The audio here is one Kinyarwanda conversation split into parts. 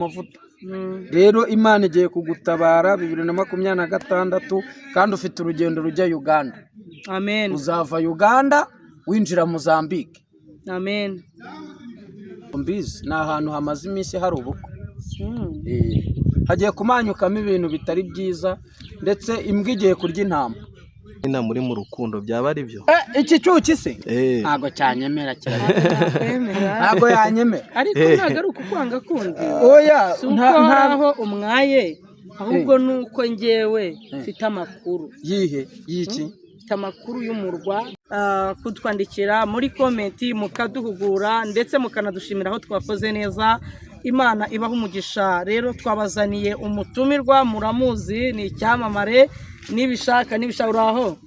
amavuta. Rero Imana igiye kugutabara 2026 kandi ufite urugendo rujya Uganda. Amen. Uzava Uganda winjira Mozambique. Amen. Mbizi ni ahantu hamaze iminsi hari ubukwe. Hagiye kumanyukamo ibintu bitari byiza ndetse imbwa igiye kurya intama. Ina muri mu rukundo byaba ari byo. Iki cyuki se ntago cyanyemera cyane. Ntago yanyemera. Ariko nagaruka kwanga kundi. Oya ntaho umwaye ahubwo nuko ngewe mfite amakuru. Yihe yiki? Amakuru y'umurwa kutwandikira muri comment mukaduhugura ndetse mukanadushimira aho twakoze neza. Imana ibaho umugisha. Rero twabazaniye umutumirwa muramuzi ni icyamamare nibishaka uraho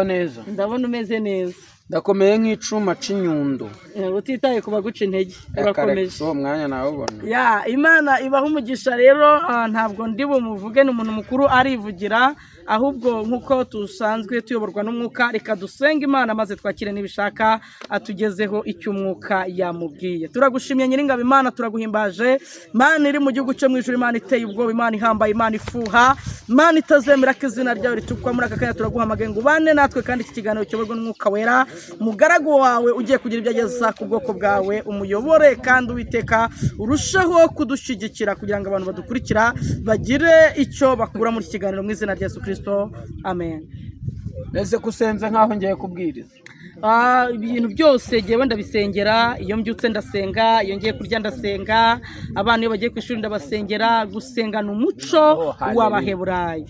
neza. Ndabona umeze neza. Ndakomeye nk'icuma c'inyundo. Utitaye kuba guca intege urakomeje. So mwanya nawe ubona. Imana ibaho umugisha. Rero ntabwo ndi bumuvuge n'umuntu mukuru arivugira ahubwo nkuko tusanzwe tuyoborwa n'umwuka. Reka dusenga Imana maze twakire nibishaka atugezeho icyo umwuka yamubwiye. Turagushimye Nyiringabo Imana, turaguhimbaje. Imana iri mu gihugu cyo mu ijuru, Imana iteye ubwoba, Imana ihambaye, Imana ifuha, Imana itazemera ko izina ryawe ritukwa. Muri aka kanya turaguhamagaye ngo ubane natwe kandi iki kiganiro cyoborwa n'umwuka wera. Mugaragu wawe ugiye kugira ibyo ageza ku bwoko bwawe, umuyobore kandi Uwiteka urushaho kudushyigikira kugira ngo abantu badukurikira bagire icyo bakura muri kiganiro mu izina rya Yesu Kristo. Amen. Neze kusenza nkaho ngiye kubwiriza. Ibintu byose jewe ndabisengera. Iyo mbyutse ndasenga, iyo ngiye kurya ndasenga, abana iyo bagiye ku ishuri ndabasengera. Gusenga n'umuco w'Abaheburayo.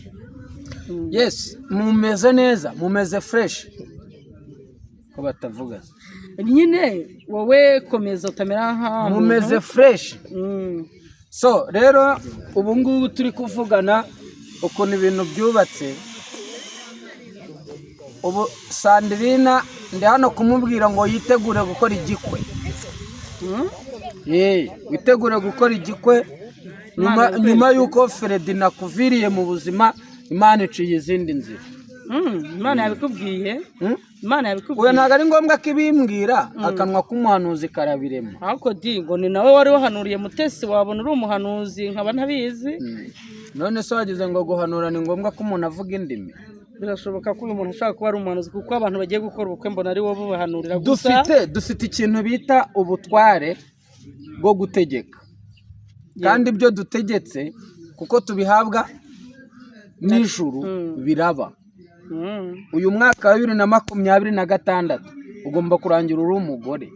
Yes, mumeze neza, mumeze fresh. Ko batavuga nyine wowe komeza utamera nka mumeze fresh. So rero ubu ngubu turi kuvugana ukuntu ibintu byubatse. Ubu Sandrina ndi hano kumubwira ngo yitegure gukora igikwe. Witegure gukora igikwe nyuma yuko Fred nakuviriye mu buzima. Imana iciye izindi nzira. Imana yabikubwiye. Imana yabikubwiye. Oya ntago ari ngombwa ko ibimbwira akanwa k'umuhanuzi karabirema. Ahubwo ngo ni nawe wari wahanuriye Mutesi, wabona uri umuhanuzi nkaba ntabizi. None se wagize ngo guhanura ni ngombwa ko umuntu avuga indimi? Birashoboka ko uyu muntu ashaka kuba ari umuhanuzi kuko abantu bagiye gukora ubukwe mbona ari wowe bahanurira gusa. Dufite ikintu bita ubutware bwo gutegeka. Kandi ibyo dutegetse kuko tubihabwa n'ijuru biraba. Uyu mwaka wa 2026 ugomba kurangira uri umugore.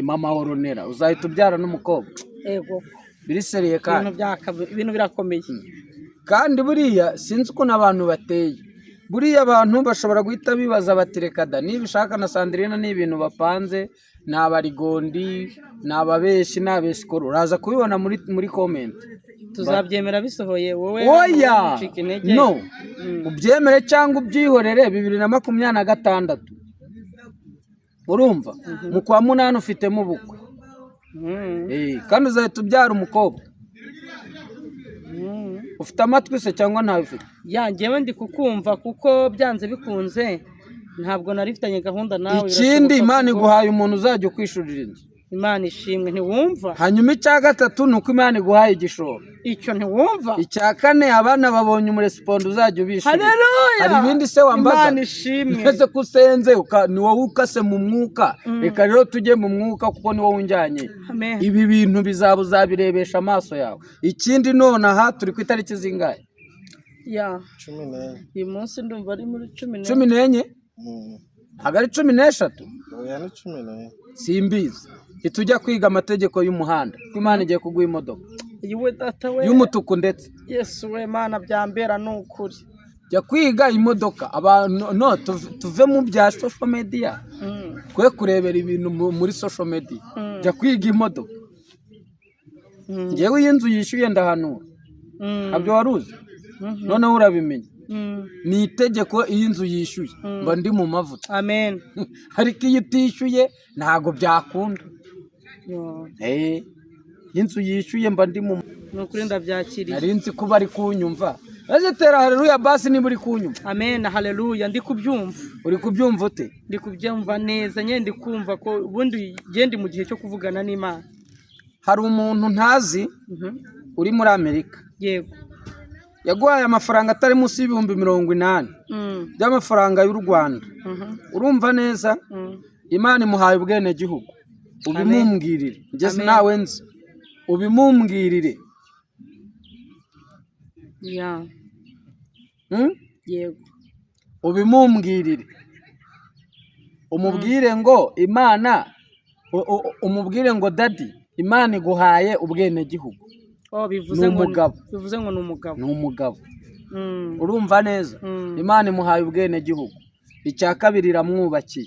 Mama Horonera uzahita ubyara n'umukobwa. Yego. Biriseriye kandi ibintu birakomeye. Kandi buriya sinzi uko n'abantu bateye. Buriya abantu bashobora guhita bibaza batireka da nibishaka na Sandrina ni ibintu bapanze, n'abarigondi, n'ababeshi, n'abesikoro. Uraza kubibona muri comment. Tuzabyemera bisohoye wowe. Oya no ubyemere cyangwa ubyihorere 2026 urumva mu kwa 8 ufitemo ubukwe. Kandi uzahita ubyara umukobwa. Ufite amatwi se cyangwa ntawe ufite? Njyewe ndi kukumva kuko byanze bikunze ntabwo narifitanye gahunda nawe. Ikindi Imana iguhaye umuntu uzajya ukwishurira inzu. Imana ishimwe ntiwumva. Hanyuma icya gatatu nuko Imana iguhaye igishoro. Icyo ntiwumva. Icya kane abana babonye umurespondo uzajya ubishura. Haleluya. Hari ibindi se wambaza. Imana ishimwe. Neze kusenze ni wowe ukase mu mwuka. Reka rero tujye mu mwuka kuko ni wowe unjyanye. Amen. Ibi bintu bizabirebesha amaso yawe. Ikindi none aha turi ku itariki zingahe? 14. Uyu munsi ndumva ari muri 14. 14? Hagari 13? Oya ni 14. Simbizi. Itujya kwiga amategeko y'umuhanda. Imana igiye kuguha imodoka. Yiwe data we. Y'umutuku ndetse. Yesu we Mana byambera n'ukuri. Jya kwiga imodoka. Abantu tuve mu bya social media. Kwe kurebera ibintu muri social media. Jya kwiga imodoka. Ngewe y'inzu yishyuye ndahanura. Abyo waruzi. Noneho urabimenya. Ni itegeko iyo inzu yishyuye mba ndi mu mavuta. Amen. Ariko iyo utishyuye ntago byakunda. Inzu yishyuye mba ndi mu nukuri ndabyakiriye. Nari nzi ko bari kunyumva. Ese tera haleluya basi niba uri kunyumva. Amen haleluya ndi kubyumva. Uri kubyumva ute? Ndi kubyumva neza nyine ndi kumva ko ubundi gende mu gihe cyo kuvugana n'Imana. hari umuntu ntazi uri muri Amerika yego yaguhaye amafaranga atari munsi y'ibihumbi 80 by'amafaranga y'u Rwanda. Urumva neza Imana imuhaye ubwene gihugu, ubimumbwirire ngeze nawe nzi, ubimumbwirire yego ubimumbwirire, umubwire ngo Imana, umubwire ngo dadi Imana iguhaye ubwene gihugu. bivuze ngo ni umugabo. Urumva neza Imana imuhaye ubwene gihugu. Icya kabiri iramwubakiye.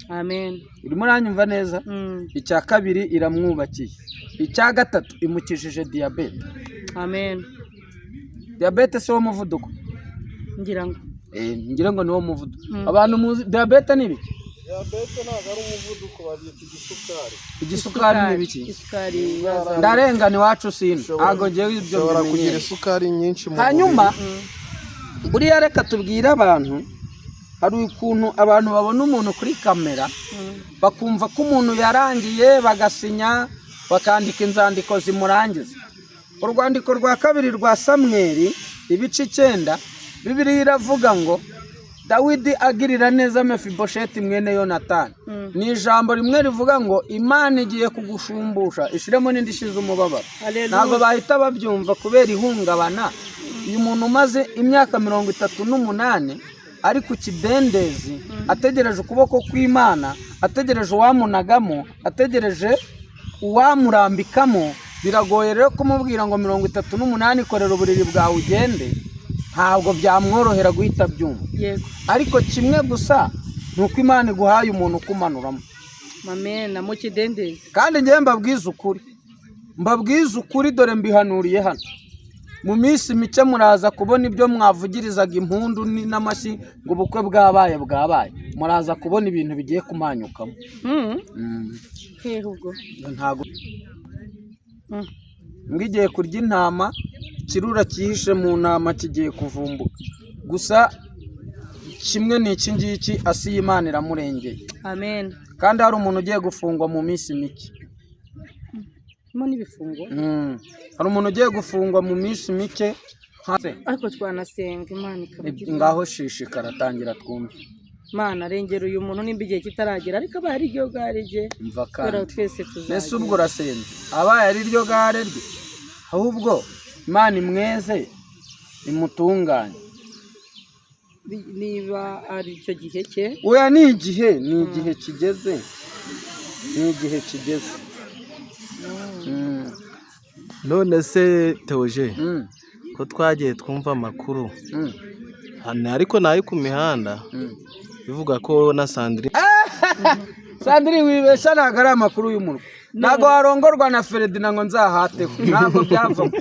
Amen. Urimo uranyumva neza? Icya kabiri iramwubakiye. Icya gatatu imukishije diabete. Amen. Diabete si wo muvuduko? Ngira ngo ni wo muvuduko. Abantu muzi diabete ni ibiki? Diabete ntabwo ari umuvuduko, babyita igisukari. Igisukari ni ibiki? Isukari ndarengana iwacu sino ntabwo ngewe ibyo ushobora kugira isukari nyinshi mu hanyuma buriya reka tubwire abantu, hari ukuntu abantu babona umuntu kuri kamera bakumva ko umuntu yarangiye bagasinya bakandika inzandiko zimurangiza. Urwandiko rwa kabiri rwa Samweli ibice 9 Bibiliya iravuga ngo Dawidi agirira neza Mefibosheti mwene Yonatani. Ni ijambo rimwe rivuga ngo Imana igiye kugushumbusha ishiremo n'indi shize umubabaro. Ntabwo bahita babyumva kubera ihungabana. Uyu muntu umaze imyaka 38 ari ku kidendezi ategereje ukuboko kw'Imana, ategereje uwamunagamo, ategereje uwamurambikamo, biragoye rero kumubwira ngo 38 korera uburiri bwawe ugende, ntabwo byamworohera guhita byumva. Ariko kimwe gusa nuko Imana iguhaye umuntu kumanuramo. Amen. mu kidendezi. Kandi ngiye mbabwiza ukuri dore mbihanuriye hano. Mu minsi mike muraza kubona ibyo mwavugirizaga impundu n'amashyi ngo ubukwe bwabaye. Muraza kubona ibintu bigiye kumanyukamo. Ubwo ntabwo mwigiye kurya intama, ikirura cyihishe mu ntama kigiye kuvumbuka. Gusa kimwe ni iki ngiki, asi y'Imana iramurengeye. Amen. Kandi hari umuntu ugiye gufungwa mu minsi mike. N'ibifungo? Hari umuntu ugiye gufungwa mu minsi mike. Ariko twanasenga Imana ikabagira. Ngaho shishikara tangira twumve. Mana rengera uyu muntu nimba igihe kitaragera, ariko abaye ari ryo gare rye. Mva kandi twese tuzagera. Nese ubwo urasenze abaye ari ryo gare rye, ahubwo Imana imweze imutunganye. Niba ari icyo gihe cye, oya ni igihe kigeze. None se Theogene, ko twagiye twumva amakuru ariko nayo ku mihanda bivuga ko na Sandrine wibesha ntabwo ari amakuru y'umurwa. Ntabwo warongorwa na Feredina ngo nzahate, ntabwo byavamo.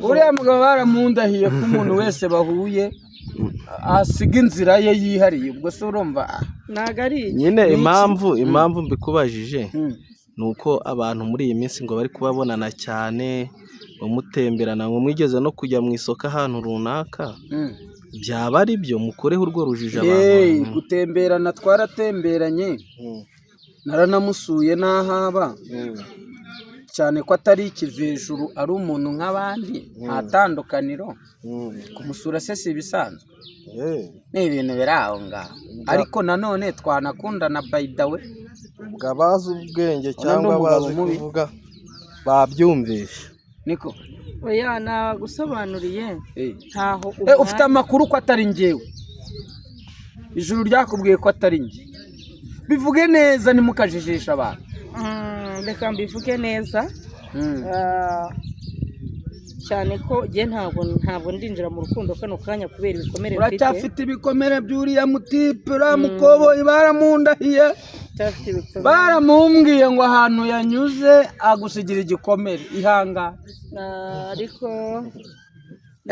Uriya mugabo baramundahiye ko umuntu wese bahuye asiga inzira ye yihariye. Ubwo se urumva ntabwo ari nyine impamvu mbikubajije nuko abantu muri iyi minsi ngo bari kubabonana cyane, bamutemberana, ngo mwigeze no kujya mu isoko ahantu runaka. Byaba ari byo mukoreho urwo rujije abantu? Gutemberana twaratemberanye, naranamusuye n'ahaba, cyane ko atari ikivejuru, ari umuntu nk'abandi, nta tandukaniro. Kumusura se si ibisanzwe, ni ibintu biri aho ngaho. Ariko nanone twanakundana by the way. Ubwo abazi ubwenge cyangwa abazi kuvuga babyumvisha niko. Oya nagusobanuriye ntaho ufite amakuru ko atari njyewe. Ijuru ryakubwiye ko atari njye. Bivuge neza nimukajijisha abantu. Reka mbivuge neza. Cyane ko je ntabwo ndinjira mu rukundo kano kanya kubera ibikomere mfite. Uracyafite ibikomere by'uriya mutipe, mukoboyi baramundahiye. Baramumbwiye ngo ahantu yanyuze agusigira igikomere, ihanga. Ariko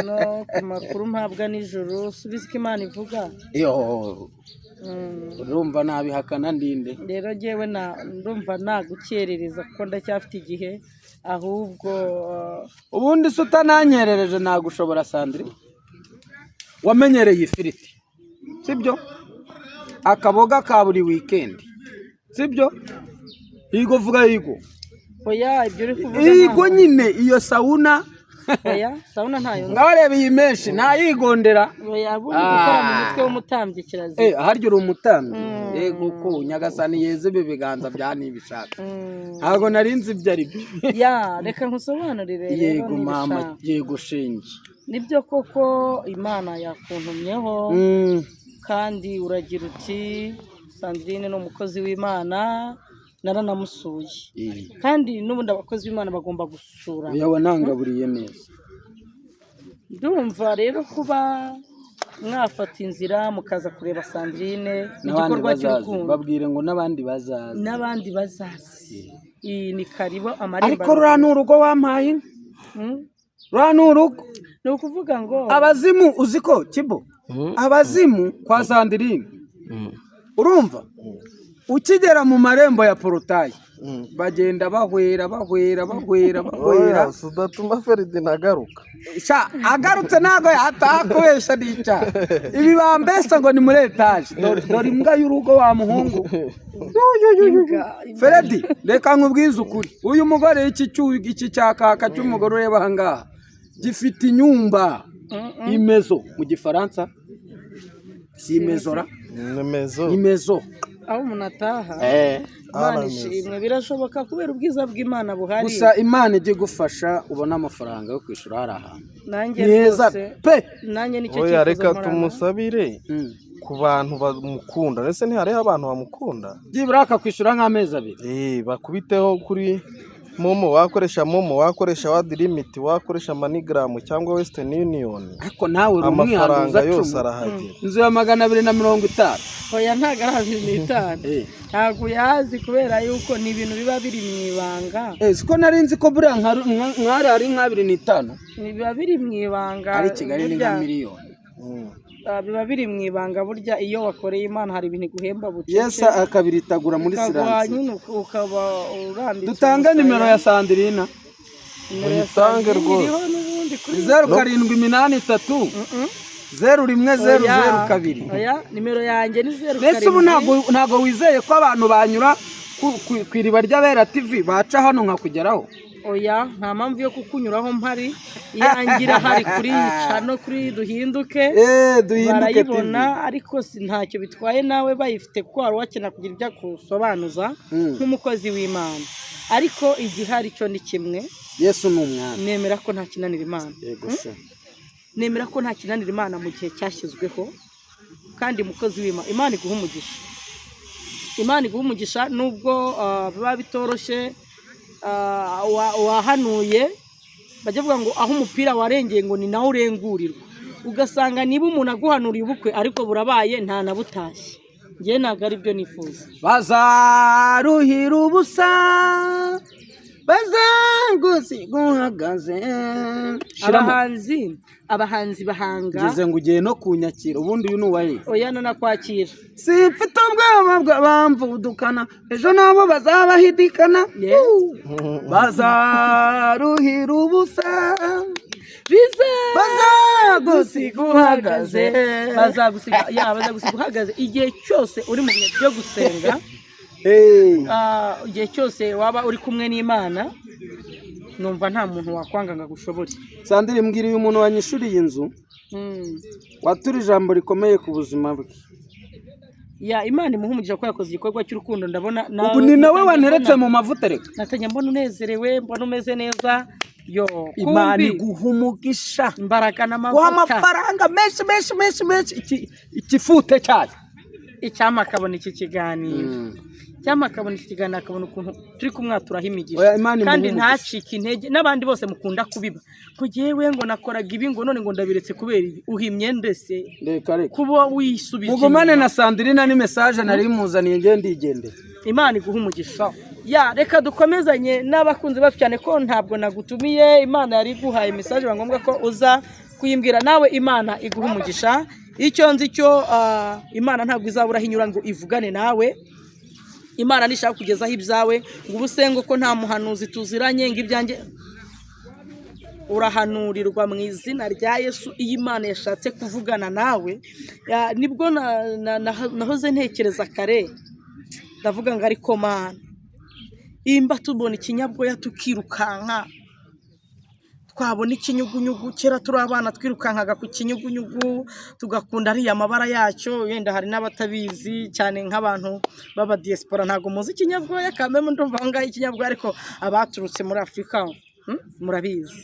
no ku makuru mpabwa nijoro subiza ko Imana ivuga. Urumva nabihakana ndinde. Rero jewe ndumva nagukerereza kuko ndacyafite igihe, ahubwo ubundi se utananyerereje nagushobora Sandrine. Wamenyereye ifiriti, sibyo? Akaboga ka buri weekend, sibyo? Higo vuga higo. oya ibyo uri kuvuga Igo nyine iyo sauna oya sauna ntayo ngabareba iyi menshi ntayigondera oya bundi gukora mu mutwe w'umutambyi kirazira haryo uri umutambyi yego ko nyagasani yeze ibi biganza bya nibishaka ntabwo narinzi ibyo ari byo ya reka nkusobanurire rero yego mama yego shinge nibyo koko Imana yakuntumyeho kandi uragira uti Sandrine ni umukozi w'Imana naranamusuye kandi n'ubundi abakozi b'Imana bagomba gusura yawe nangaburiye neza ndumva rero kuba mwafata inzira mukaza kureba Sandrine igikorwa cy'urukundo babwire ngo n'abandi bazaza iyi ni karibo amarembo ariko rura n'urugo wampaye rura n'urugo ni ukuvuga ngo abazimu uziko kibo abazimu kwa Sandrine urumva ukigera mu marembo ya porotayi bagenda bahwera sudatuma Ferdinand agaruka agarutse ntabwo yatakubesha n'icyaha ibi bambesa ngo ni muri etaje dore imbwa y'urugo wa muhungu Feredi reka nkubwize ukuri uyu mugore iki cyakaka cy'umugore ureba aha ngaha gifite inyumba imezo mu gifaransa si imezora imezo aho umuntu ataha Imana ishimwe birashoboka kubera ubwiza bw'Imana buhari gusa Imana ijye gufasha ubona amafaranga yo kwishura hari ahantu nanjye rwose nanjye nicyo cyifuzo reka tumusabire ku bantu bamukunda ndetse ntihariho abantu bamukunda byibura akakwishyura nk'amezi 2 bakubiteho kuri momo wakoresha wadi limiti wakoresha manigram cyangwa Western Union ariko nawe uri amafaranga yose arahagera inzu ya 250 oya ntago ari 250 ntago yazi kubera yuko ni ibintu biba biri mu ibanga siko nari nzi ko buriya nkari ari 250 biba biri mu ibanga ari Kigali ni nka miliyoni biba biri mu ibanga burya iyo wakoreye Imana hari ibintu guhemba bucece Yesu akabiritagura muri silence ukaba urambitse dutanga nimero ya Sandrine uyitange rwose 0783 0102 oya nimero yanjye ni 07 Mbese ubu ntago wizeye ko abantu banyura ku iriba ry'Abera TV baca hano nkakugeraho oya nta mpamvu yo kukunyuraho mpari yangira hari kuri cano kuri duhinduke barayibona ariko ntacyo bitwaye nawe bayifite ko wari wakena kugira ibyo akusobanuza nk'umukozi w'Imana ariko igihari cyo ni kimwe Yesu ni umwana nemera ko nta kinanira Imana yego sha nemera ko nta kinanira Imana mu gihe cyashyizweho kandi umukozi w'Imana Imana iguha umugisha Imana iguha umugisha nubwo biba bitoroshye wahanuye bajya bavuga ngo aho umupira warengeye ngo ni nawe urengurirwa ugasanga niba umuntu aguhanuriye ubukwe ariko burabaye nta nabutashye njye ntabwo ari byo nifuza bazaruhira ubusa bazangusiga uhagaze abahanzi bahanga ngeze ngo ugiye no kunyakira ubundi uyu nuwaye oya nakwakira simfite ubwoba bw'abamvudukana ejo nabo bazabahidikana bazaruhira ubusa bazagusiga uhagaze bazagusiga uhagaze igihe cyose uri mu bihe byo gusenga igihe cyose waba uri kumwe n'Imana numva nta muntu wakwanga ngo agushobore Sandrine mbwira uyu muntu wanyishuriye inzu watura ijambo rikomeye ku buzima bwe Imana imuha umugisha ko yakoze igikorwa cy'urukundo ndabona ubu ni nawe waneretse mu mavuta reka natanya mbona unezerewe mbona umeze neza Imana iguha umugisha imbaraga n'amavuta amafaranga menshi ikifute cyane icyama akabona iki kiganiro akabona ukuntu turi kumwaturaho imigisha kandi ntacike intege n'abandi bose mukunda kubiba kugiyewe ngo nakoraga ibi ngo none ngo ndabiretse kubera ibi uhimye ndetse kuba wisubije mugumane na Sandrine ni message nari muzaniye ngende igendera Imana iguha umugisha reka dukomezanye n'abakunzi bacu cyane ko ntabwo nagutumiye Imana yari iguhaye message bangombwa ko uza kuyimbwira nawe Imana iguha umugisha icyo nzi cyo Imana ntabwo izabura hinyura ngo ivugane nawe Imana nishaka kugezaho ibyawe ngo ubusengo ko nta muhanuzi tuziranye ngo ibyanjye urahanurirwa mu izina rya Yesu iyo Imana yashatse kuvugana nawe nibwo nahoze ntekereza kare ndavuga ngo ariko Mana imba tubona ikinyabwoya tukirukanka, twabona ikinyugunyugu, kera turi abana twirukankaga ku kinyugunyugu tugakunda ariya mabara yacyo. Wenda hari n'abatabizi cyane nk'abantu baba diaspora ntago muzi ikinyabwoya, kameme ndumva aho ngaho ikinyabwoya, ariko abaturutse muri Afurika murabizi.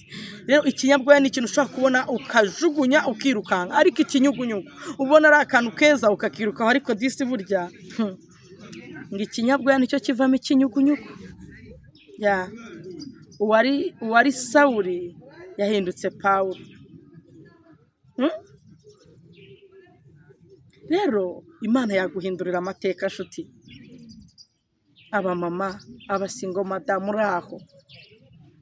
Rero ikinyabwoya ni ikintu ushobora kubona ukajugunya ukirukanka, ariko ikinyugunyugu ubona ari akantu keza ukakirukaho, ariko disi burya ngo ikinyabwoya nicyo kivamo ikinyugunyugu. Uwari Sawuli yahindutse Pawulo. Rero Imana yaguhindurira amateka nshuti. Abamama, abasingo madamu muri aho,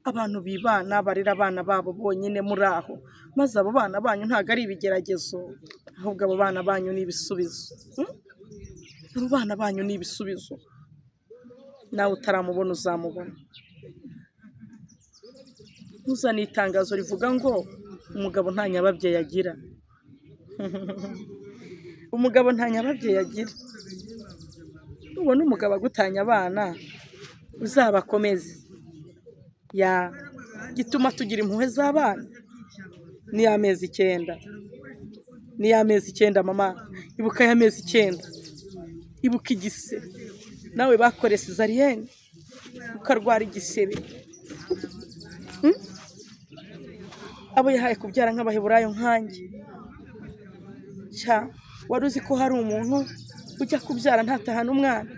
abantu bibana barera abana babo bonyine muri aho, maze abo bana banyu ntabwo ari ibigeragezo, ahubwo abo bana banyu ni ibisubizo. Abo bana banyu ni ibisubizo, nawe utaramubona uzamubona. Uzana itangazo rivuga ngo umugabo nta nyababyeyi agira. Umugabo nta nyababyeyi agira. Ubona umugabo agutanya abana uzabakomeze. Gituma tugira impuhwe z'abana ni amezi 9. Ni amezi 9 mama, ibuka ya mezi 9. Ibuka igise. Nawe bakore cesarienne ukarwara igisebe. Abo yahaye kubyara nk'abaheburayo nkanjye. Wari uzi ko hari umuntu ujya kubyara ntatahana umwana?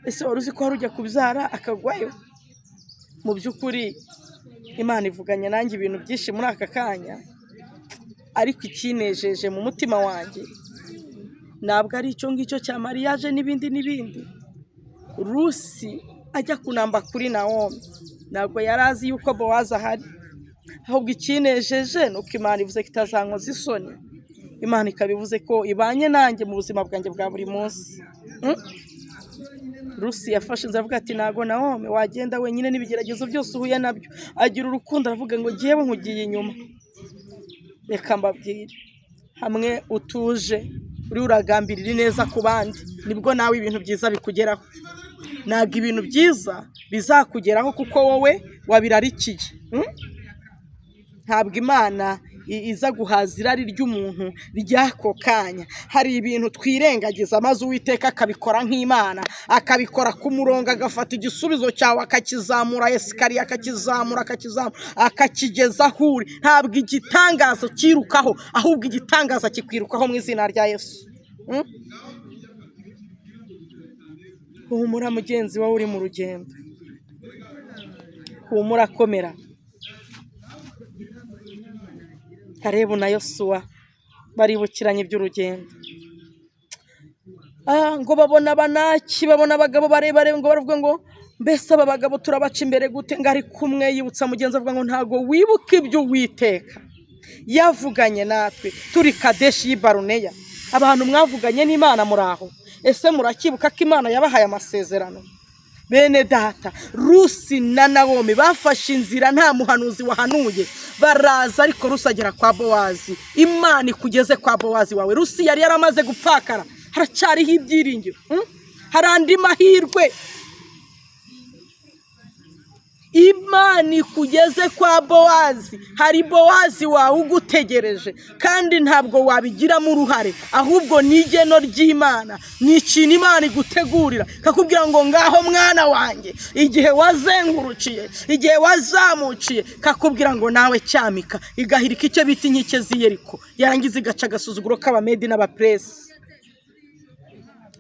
Ese wari uzi ko hari ujya kubyara akagwayo? Mu by'ukuri Imana ivuganye nanjye ibintu byinshi muri aka kanya, ariko ikinejeje mu mutima wanjye ntabwo ari icyo ngicyo cya mariage n'ibindi. Rusi ajya kunamba kuri Naomi ntabwo yari azi yuko Bowazi ahari, ahubwo ikinejeje nuko Imana ivuze ko itazankoza isoni. Imana ikabivuze ko ibanye nanjye mu buzima bwanjye bwa buri munsi. Rusi yafashe inzira avuga ati ntago Naomi wagenda wenyine n'ibigeragezo byose uhuye nabyo. Agira urukundo aravuga ngo jyewe nkugiye inyuma. Reka mbabwire, hamwe utuje uri uragambirira neza ku bandi, nibwo nawe ibintu byiza bikugeraho. Ntabwo ibintu byiza bizakugeraho kuko wowe wabirarikiye. Ntabwo Imana iza guhaza irari ry'umuntu ry'ako kanya. Hari ibintu twirengagiza maze Uwiteka akabikora nk'Imana, akabikora ku murongo, agafata igisubizo cyawe akakizamura esikariye, akakizamura akakigeza aho uri. Ntabwo igitangazo kirukaho, ahubwo igitangaza kikwirukaho mu izina rya Yesu. Humura mugenzi wawe uri mu rugendo, humura komera. Kalebu na Yosuwa baribukiranye iby'urugendo. Ngo babona Abanaki, babona abagabo barebare, ngo baravuga ngo mbese aba bagabo turabaca imbere gute? Ngo ari kumwe yibutsa mugenzi avuga ngo ntago wibuka ibyo Uwiteka yavuganye natwe turi Kadeshi y'i Baruneya. Abantu mwavuganye n'Imana muraho? Ese murakibuka ko Imana yabahaye amasezerano? Bene data, Rusi na Naomi bafashe inzira nta muhanuzi wahanuye, baraza ariko Rusi agera kwa Bowazi. Imana ikugeze kwa Bowazi wawe. Rusi yari yaramaze gupfakara, haracyariho ibyiringiro, hari andi mahirwe. Imana ikugeze kwa Bowazi, hari Bowazi wawe ugutegereje, kandi ntabwo wabigiramo uruhare, ahubwo ni igeno ry'Imana, ni ikintu Imana igutegurira, kakubwira ngo ngaho mwana wanjye, igihe wazengurukiye, igihe wazamukiye, kakubwira ngo nawe cyamika, igahirika icyo bita inkike z'i Yeriko, yarangiza igaca agasuzuguro k'Abamedi n'Abaperesi.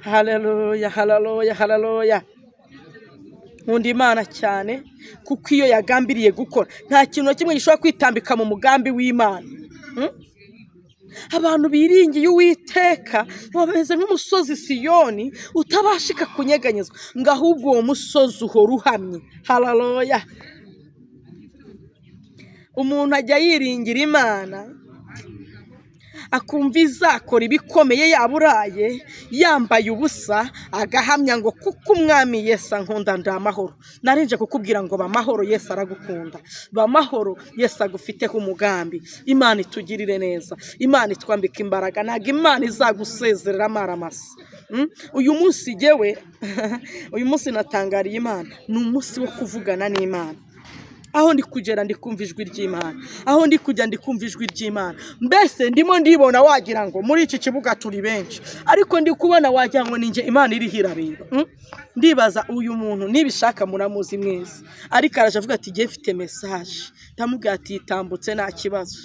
Haleluya, haleluya, haleluya. Nkunda Imana cyane kuko iyo yagambiriye gukora nta kintu na kimwe gishobora kwitambika mu mugambi w'Imana. Abantu biringiye Uwiteka bameze nk'umusozi Siyoni utabashika kunyeganyezwa, ngo ahubwo uwo musozi uhora uhamye. Haleluya. Umuntu ajya yiringira Imana akumva izakora ibikomeye, yaburaye yambaye ubusa, agahamya ngo kuko umwami Yesu ankunda ndi amahoro. Narinje kukubwira ngo bamahoro, Yesu aragukunda, bamahoro, Yesu agufiteho umugambi. Imana itugirire neza, Imana itwambika imbaraga, ntabwo Imana izagusezerera amaramasa. uyu munsi jyewe uyu munsi natangariye Imana ni umunsi wo kuvugana n'Imana. Aho ndi kugera ndi kumva ijwi ry'Imana, aho ndi kujya ndi kumva ijwi ry'Imana. Mbese ndimo ndibona wagira ngo muri iki kibuga turi benshi, ariko ndi kubona wagira ngo ninjye Imana iri hirareba. Ndibaza uyu muntu nibishaka muramuzi mwese, ariko araje avuga ati ngiye mfite message. Ndamubwira ati itambutse nta kibazo.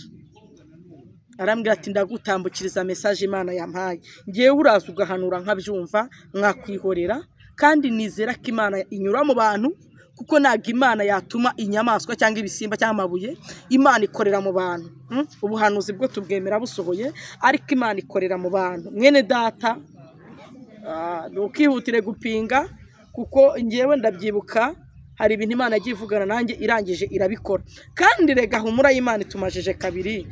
Arambwira ati ndagutambukiriza message Imana yampaye. Ngiye uraza ugahanura nkabyumva mwakwihorera, kandi nizera ko Imana inyura mu bantu, kuko ntabwo Imana yatuma inyamaswa cyangwa ibisimba cyangwa amabuye. Imana ikorera mu bantu. Ubuhanuzi bwo tubwemera busohoye, ariko Imana ikorera mu bantu. Mwene data ntukihutire gupinga, kuko ngewe ndabyibuka hari ibintu Imana yagiye ivugana nanjye irangije irabikora. Kandi rega humura y'Imana itumajije kabiri.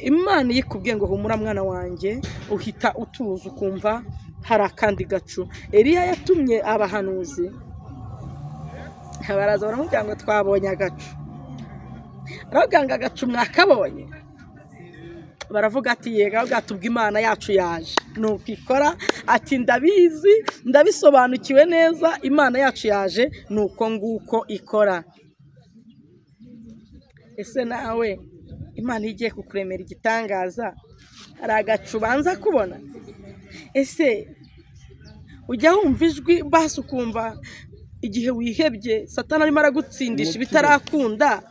Imana yikubwiye ngo humura mwana wanjye, uhita utuza ukumva hari akandi gacu. Eliya yatumye abahanuzi, baraza baramubwira ngo twabonye agacu. Aravuga ngo agacu mwakabonye? Baravuga ati yega, gatubwa Imana yacu yaje. Nuko ikora ati ndabizi, ndabisobanukiwe neza, Imana yacu yaje, nuko nguko ikora. Ese nawe Imana igiye kukuremera igitangaza, hari agacu banza kubona? Ese ujya wumva ijwi basi ukumva igihe wihebye Satani arimo aragutsindisha ibitarakunda,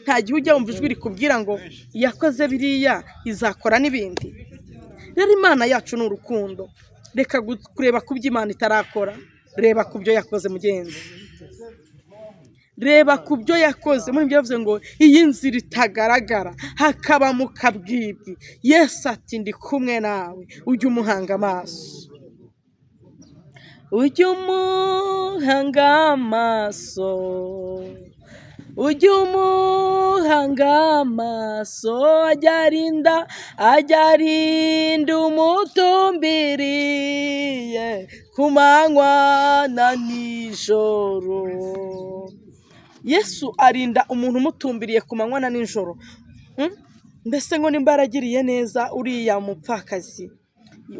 nta gihe ujya wumva ijwi rikubwira ngo yakoze biriya izakora n'ibindi? Rero Imana yacu ni urukundo. Reka kureba ku byo Imana itarakora, reba ku byo yakoze mugenzi. Reba ku byo yakoze. Muri byo yavuze ngo iyi nzira itagaragara hakaba mu kabwibwi, Yesu ati ndi kumwe nawe, ujye umuhanga amaso. Ujye umuhanga amaso, ujye umuhanga amaso, ajya arinda umutumbiriye ku manywa na nijoro. Yesu arinda umuntu umutumbiriye ku manywa na nijoro. Mbese ngo nimba yaragiriye neza uriya mupfakazi,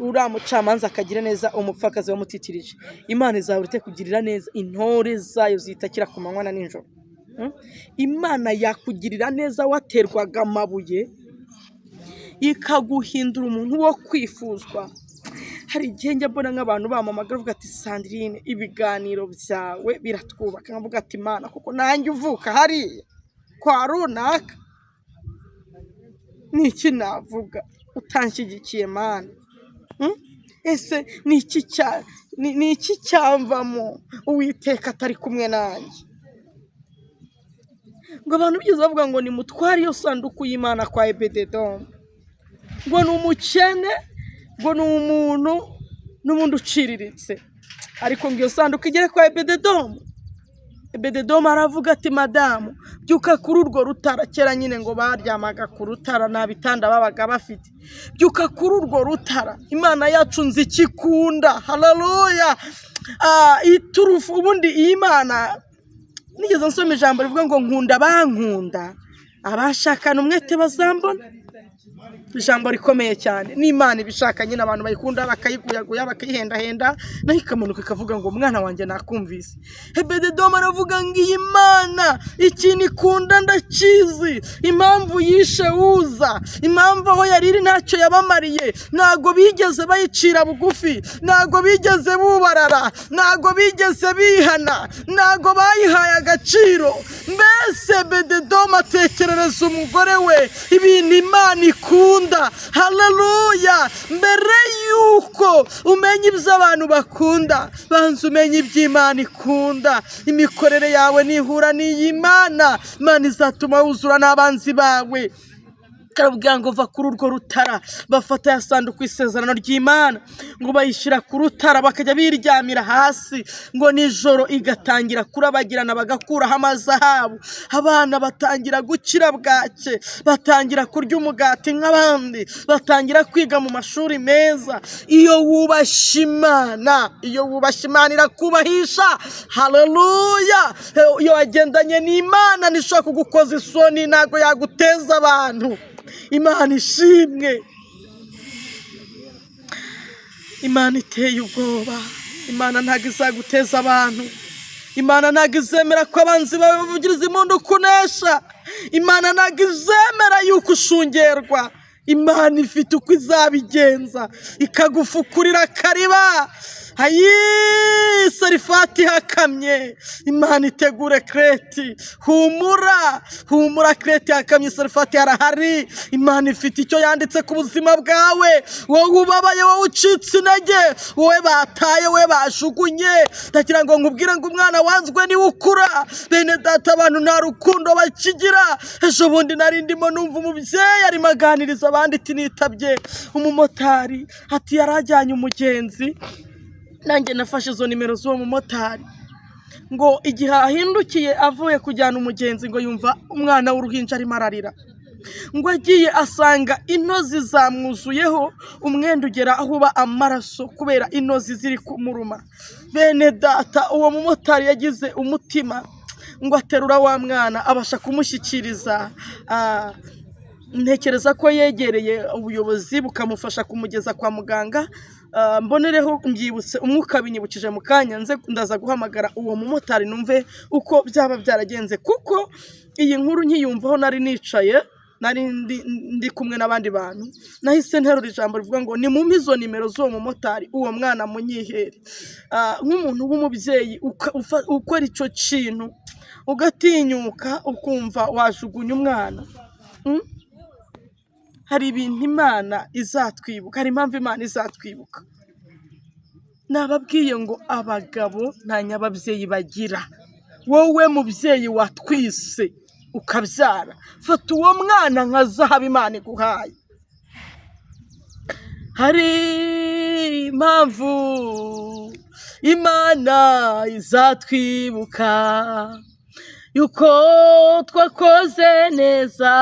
uriya mucamanza akagira neza umupfakazi wamutitirije, Imana izahora kugirira neza intore zayo zitakira ku manywa na nijoro. Imana yakugirira neza waterwaga amabuye, ikaguhindura umuntu wo kwifuzwa. Hari igihe njya mbona nk'abantu bamamagara bavuga ati Sandrine, ibiganiro byawe biratwubaka. Nkavuga ati Imana, kuko nanjye uvuka hariya kwa runaka, niki navuga utanshyigikiye Mana? Ese ni iki cyamvamo Uwiteka atari kumwe nanjye? Ngo abantu bigeze bavuga ngo ni mutware iyo sanduku y'Imana kwa Ebededomu, ngo ni umukene, ngo ni umuntu n'umuntu uciriritse. Ariko ngo iyo sanduku igere kwa Ebededomu, Ebededomu aravuga ati madamu byuka kuri urwo rutara. Kera nyine ngo baryamaga ku rutara, nta bitanda babaga bafite. Byuka kuri urwo rutara, Imana yacu nzi ikikunda. Haleluya. Iturufu ubundi iyi Imana, nigeze nsoma ijambo rivuga ngo nkunda bankunda, abashakana umwete bazambona. Ijambo rikomeye cyane. N'Imana ibishaka nyine abantu bayikunda bakayiguyaguya bakayihendahenda, naho ikamanuka ikavuga ngo mwana wanjye nakumvise. Ebededomu aravuga ngo iyi Mana ikintu ikunda ndakizi, impamvu yishe Uza, impamvu aho yariri ntacyo yabamariye, ntago bigeze bayicira bugufi, ntago bigeze bubarara, ntago bigeze bihana, ntago bayihaye agaciro. Mbese Ebededomu atekerereza umugore we ibintu Imana ikunda. Haleluya. Mbere yuko umenya ibyo abantu bakunda, banza umenya iby'Imana ikunda. Imikorere yawe nihura n'iy'Imana, Imana izatuma wuzura n'abanzi bawe. Karabwira ngo va kuri urwo rutara, bafata ya sanduku isezerano ry'Imana, ngo bayishyira ku rutara, bakajya biryamira hasi, ngo nijoro igatangira kurabagirana, bagakuraho amazahabu. Abana batangira gukira bwake, batangira kurya umugati nk'abandi, batangira kwiga mu mashuri meza. Iyo wubashye Imana, irakubahisha. Haleluya. Iyo wagendanye n'Imana ntishobora kugukoza isoni, ntago yaguteza abantu. Imana ishimwe. Imana iteye ubwoba. Imana ntabwo izaguteza abantu. Imana ntabwo izemera ko abanzi bawe bavugiriza impundu kunesha. Imana ntabwo izemera yuko ushungerwa. Imana ifite uko izabigenza ikagufukurira kariba. Ayi Sarifati hakamye. Imana itegure Kreti. Humura Kreti hakamye. Sarifati harahari. Imana ifite icyo yanditse ku buzima bwawe. Wowe ubabaye, wowe ucitse intege, wowe bataye, wowe bashugunye, ndagira ngo nkubwire ngo umwana wanzwe ni ukura. Bene data, abantu nta rukundo bakigira. Ejo bundi nari ndimo numva umubyeyi arimo aganiriza abandi ati nitabye umumotari, ati yarajyanye umugenzi. Nanjye nafashe izo nimero z'uwo mumotari, ngo igihe ahindukiye avuye kujyana umugenzi ngo yumva umwana w'uruhinja arimo ararira, ngo agiye asanga intozi zamwuzuyeho, umwenda ugera aho uba amaraso kubera intozi ziri kumuruma. Bene data, uwo mumotari yagize umutima ngo aterura wa mwana abasha kumushyikiriza. Ntekereza ko yegereye ubuyobozi bukamufasha kumugeza kwa muganga. Mbonereho mbyibutse umwuka binyibukije mu kanya, ndaza guhamagara uwo mumotari numve uko byaba byaragenze, kuko iyi nkuru nkiyumvaho nari nicaye, nari ndi kumwe n'abandi bantu, nahise nterura ijambo rivuga ngo ni mumpe izo nimero z'uwo mumotari, uwo mwana munyihere. Nk'umuntu w'umubyeyi ukora icyo kintu ugatinyuka ukumva wajugunya umwana. Hari ibintu Imana izatwibuka, hari impamvu Imana izatwibuka. Nababwiye ngo abagabo nta nyababyeyi bagira. Wowe mubyeyi watwise ukabyara, fata uwo mwana nka zahabu Imana iguhaye. Hari impamvu Imana izatwibuka yuko twakoze neza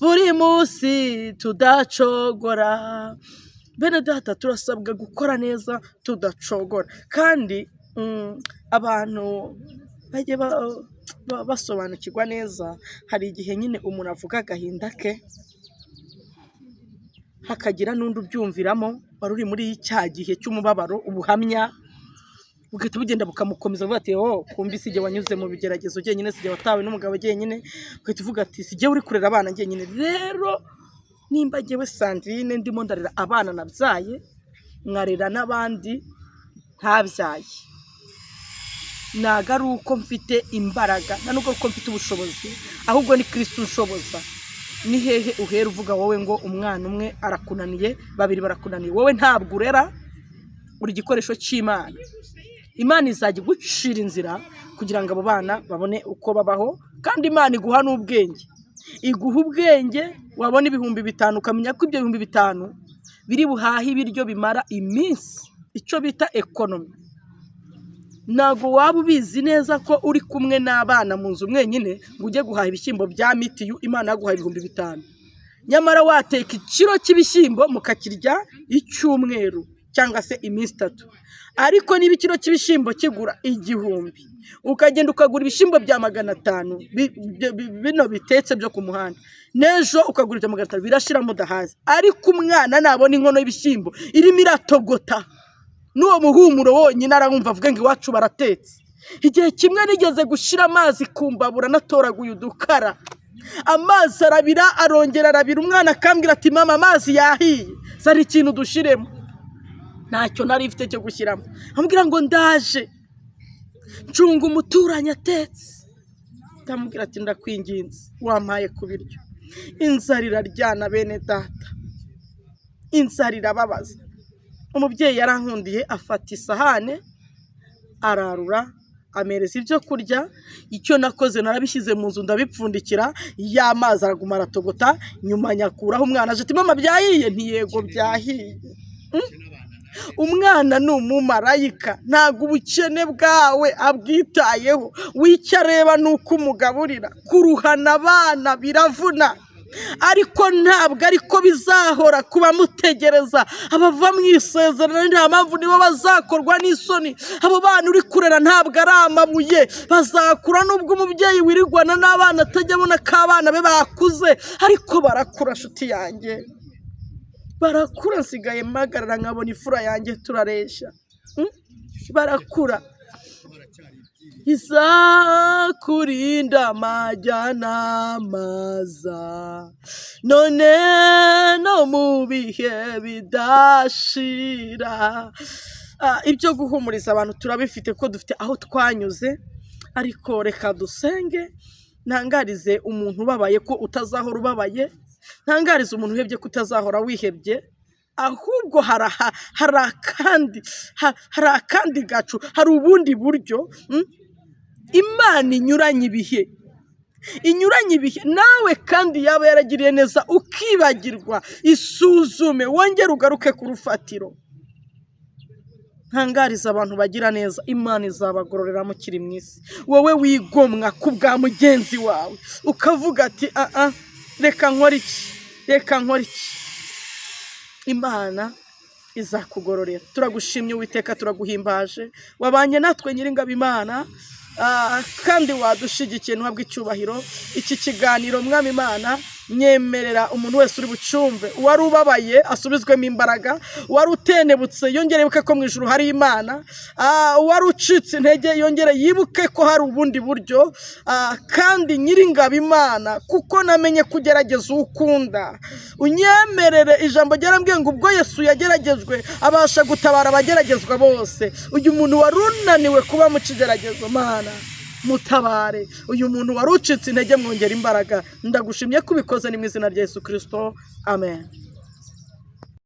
buri munsi tudacogora. Bene data, turasabwa gukora neza tudacogora, kandi abantu bajye basobanukirwa neza. Hari igihe nyine umuntu avuga agahinda ke, hakagira n'undi ubyumviramo wari uri muri cya gihe cy'umubabaro, ubuhamya bugahita bugenda bukamukomeza avuga ati kumbi si jye wanyuze mu bigeragezo jyenyine, si jye watawe n'umugabo jyenyine, ugahita uvuga ati si jye uri kurera abana jyenyine. Rero nimba jyewe Sandrine ndimo ndarera abana nabyaye, nkarera n'abandi ntabyaye, ntago ari uko mfite imbaraga, nta nubwo uko mfite ubushobozi, ahubwo ni Kristo unshoboza. Ni hehe uhera uvuga wowe ngo umwana umwe arakunaniye, babiri barakunaniye? Wowe ntabwo urera, uri igikoresho cy'Imana. Imana izajya igucira inzira kugira ngo abo bana babone uko babaho, kandi Imana iguha n'ubwenge. Iguha ubwenge, wabona 5,000 ukamenya ko ibyo 5,000 biri buhahe ibiryo bimara iminsi, icyo bita economy. Ntago waba ubizi neza ko uri kumwe n'abana mu nzu mwenyine ngo ujye guhaha ibishyimbo bya mitiyu, Imana yaguhaye 5,000. Nyamara wateka ikiro cy'ibishyimbo mukakirya icyumweru cyangwa se iminsi 3. Ariko niba ikiro cy'ibishyimbo kigura 1,000, ukagenda ukagura ibishyimbo bya 500 bino bitetse byo ku muhanda, nejo ukagura ibya 500, birashira mudahazi. Ariko umwana nabona inkono y'ibishyimbo irimo iratogota, n'uwo muhumuro wonyine arumva avuga ngo iwacu baratetse. Igihe kimwe nigeze gushira amazi kumbabura, natoraguye udukara, amazi arabira, arongera arabira. Umwana akambwira ati mama, amazi yahiye, zari ikintu dushiremo. Ntacyo nari mfite cyo gushyiramo. Ambwira ngo ndaje, ncunga umuturanyi atetse. Ndamubwira ati ndakwinginze wampaye ku biryo. Inzara iraryana bene data, inzara irababaza. Umubyeyi yarankundiye, afata isahane ararura, amereza ibyo kurya. Icyo nakoze narabishyize mu nzu ndabipfundikira, y'amazi araguma aratogota. Nyuma nyakuraho umwana aje ati mama, byahiye? Ntiyego byahiye. Umwana ni umumarayika, ntago ubukene bwawe abwitayeho. Wicyo areba nuko umugaburira. Kuruhana abana biravuna, ariko ntabwo ariko bizahora kuba mutegereza abava mu isezerano. Nta mpamvu nibo bazakorwa n'isoni. Abo bana uri kurera ntabwo ari amabuye, bazakura. Nubwo umubyeyi wirigwana n'abana atajya abona ko abana be bakuze, ariko barakura nshuti yanjye. barakura nsigaye mpagarara nkabona ifura yanjye turaresha barakura izakurinda amajyanamaza none no mu bihe bidashira. Ibyo guhumuriza abantu turabifite ko dufite aho twanyuze, ariko reka dusenge. Ntangarize umuntu ubabaye ko utazahora ubabaye, ntangarize umuntu uhebye ko utazahora wihebye, ahubwo hari akandi gacu, hari ubundi buryo Imana inyuranye ibihe nawe kandi yaba yaragiriye neza ukibagirwa, isuzume wongere ugaruke ku rufatiro. Ntangariza abantu bagira neza, Imana izabagororera mukiri mu isi. Wowe wigomwa ku bwa mugenzi wawe ukavuga ati reka nkore iki, Imana izakugororera. Turagushimye Uwiteka, turaguhimbaje, wabanye natwe Nyiringabo Imana, kandi wadushigikiye ntuhabwe icyubahiro. Iki kiganiro Mwami Imana, nyemerera umuntu wese uri bucyumve, uwari ubabaye asubizwemo imbaraga, uwari utenebutse yongere yibuke ko mu ijuru hari Imana, uwari ucitse intege yongere yibuke ko hari ubundi buryo. Kandi Nyiringabo Imana, kuko namenye kugerageza ukunda, unyemerere. Ijambo ryarambwiye ngo ubwo Yesu yageragejwe abasha gutabara abageragezwa bose. Uyu muntu wari unaniwe kuba mu kigeragezo, Mana mutabare. Uyu muntu wari ucitse intege mwongera imbaraga. Ndagushimye ko ubikoze, ni mu izina rya Yesu Kristo, amen.